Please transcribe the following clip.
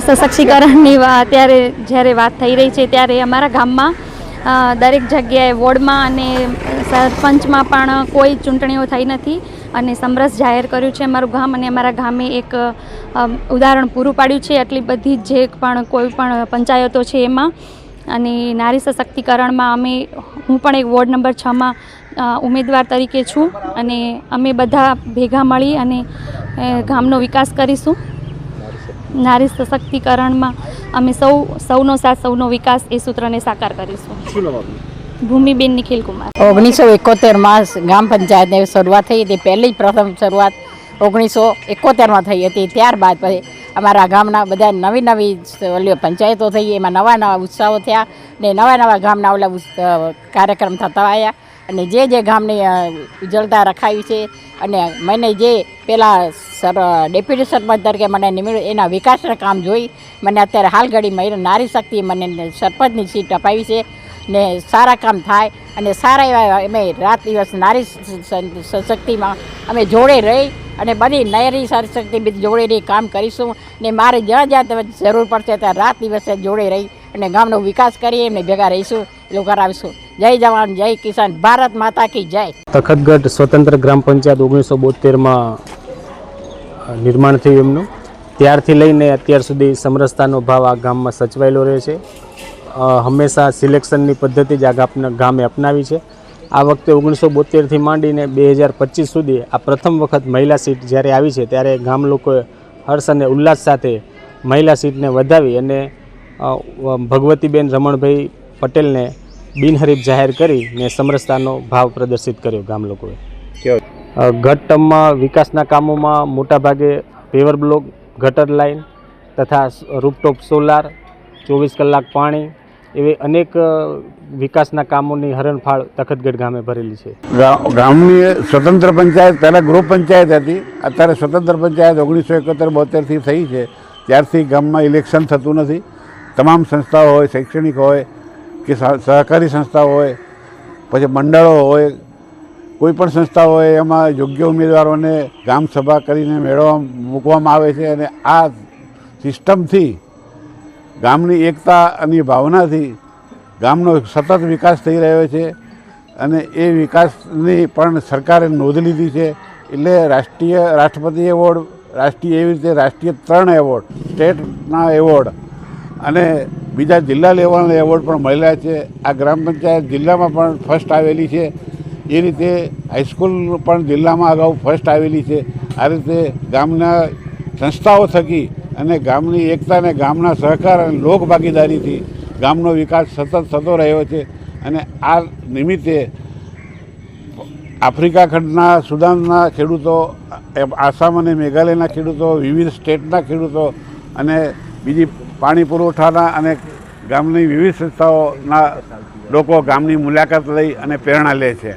સશક્તિકરણની અત્યારે જ્યારે વાત થઈ રહી છે ત્યારે અમારા ગામમાં દરેક જગ્યાએ વોર્ડમાં અને સરપંચમાં પણ કોઈ ચૂંટણીઓ થઈ નથી અને સમરસ જાહેર કર્યું છે અમારું ગામ, અને અમારા ગામે એક ઉદાહરણ પૂરું પાડ્યું છે આટલી બધી જે પણ કોઈ પણ પંચાયતો છે એમાં. અને નારી સશક્તિકરણમાં હું પણ એક વોર્ડ નંબર 6માં ઉમેદવાર તરીકે છું, અને અમે બધા ભેગા મળી અને ગામનો વિકાસ કરીશું. નારી સશક્તિકરણમાં અમે સૌનો સાથ સૌનો વિકાસ એ સૂત્રને સાકાર કરીશું. ભૂમિબેન નિખિલ કુમાર. 1971માં ગ્રામ પંચાયતની શરૂઆત થઈ હતી. પહેલી પ્રથમ શરૂઆત 1971માં થઈ હતી. ત્યારબાદ પછી અમારા ગામના બધા નવી પંચાયતો થઈ, એમાં નવા ઉત્સાહો થયા ને નવા ગામના કાર્યક્રમ થતા આવ્યા. અને જે ગામની ઉજળતા રખાવી છે, અને મને જે પહેલાં ડેપ્યુટી સરપંચ તરીકે મને નિમણ્યું એના વિકાસના કામ જોઈ મને અત્યારે હાલ ઘડી નારી શક્તિ મને સરપંચની સીટ અપાવી છે ને સારા કામ થાય અને સારા એવા અમે રાત દિવસ નારી શક્તિમાં અમે જોડે રહી અને બધી નારી શક્તિ બધી જોડે રહી કામ કરીશું ને મારે જ્યાં જરૂર પડશે ત્યાં રાત દિવસે જોડે રહી અને ગામનો વિકાસ કરી એમને ભેગા રહીશું, એવું કરાવીશું. જય જવાન, જય કિસાન, ભારત માતા કી જય. તખતગઢ સ્વતંત્ર ગ્રામ પંચાયત 1972માં નિર્માણ થયું એમનું. ત્યારથી લઈને અત્યાર સુધી સમરસતાનો ભાવ આ ગામમાં સચવાયેલો રહે છે. હંમેશા સિલેક્શનની પદ્ધતિ જ આ ગામે અપનાવી છે. આ વખતે 1972થી માંડીને 2025 સુધી આ પ્રથમ વખત મહિલા સીટ જ્યારે આવી છે ત્યારે ગામ લોકોએ હર્ષ અને ઉલ્લાસ સાથે મહિલા સીટને વધાવી અને ભગવતીબેન રમણભાઈ પટેલને બિનહરીફ જાહેર કરીને સમરસતાનો ભાવ પ્રદર્શિત કર્યો ગામ લોકોએ. ગત ટર્મમાં વિકાસના કામોમાં મોટાભાગે પેવર બ્લોક, ગટર લાઇન તથા રૂપટોપ સોલાર, 24 કલાક પાણી એવી અનેક વિકાસના કામોની હરણફાળ તખતગઢ ગામે ભરેલી છે. ગામની સ્વતંત્ર પંચાયત પહેલાં ગૃહ પંચાયત હતી, અત્યારે સ્વતંત્ર પંચાયત 1971-72થી થઈ છે. ત્યારથી ગામમાં ઇલેક્શન થતું નથી. તમામ સંસ્થાઓ હોય, શૈક્ષણિક હોય કે સહકારી સંસ્થાઓ હોય, પછી મંડળો હોય, કોઈ પણ સંસ્થા હોય, એમાં યોગ્ય ઉમેદવારોને ગામ સભા કરીને મૂકવામાં આવે છે. અને આ સિસ્ટમથી ગામની એકતા અને ભાવનાથી ગામનો સતત વિકાસ થઈ રહ્યો છે. અને એ વિકાસની પણ સરકારે નોંધ લીધી છે. એટલે રાષ્ટ્રપતિ એવોર્ડ, એવી રીતે રાષ્ટ્રીય 3 એવોર્ડ, સ્ટેટના એવોર્ડ અને બીજા જિલ્લા લેવલના એવોર્ડ પણ મળેલા છે. આ ગ્રામ પંચાયત જિલ્લામાં પણ ફર્સ્ટ આવેલી છે. એ રીતે હાઈસ્કૂલ પણ જિલ્લામાં અગાઉ ફર્સ્ટ આવેલી છે. આ રીતે ગામના સંસ્થાઓ થકી અને ગામની એકતા અને ગામના સહકાર અને લોકભાગીદારીથી ગામનો વિકાસ સતત થતો રહ્યો છે. અને આ નિમિત્તે આફ્રિકા ખંડના, સુદાનના ખેડૂતો, આસામ અને મેઘાલયના ખેડૂતો, વિવિધ સ્ટેટના ખેડૂતો અને બીજી પાણી પુરવઠાના અને ગામની વિવિધ સંસ્થાઓના લોકો ગામની મુલાકાત લઈ અને પ્રેરણા લે છે.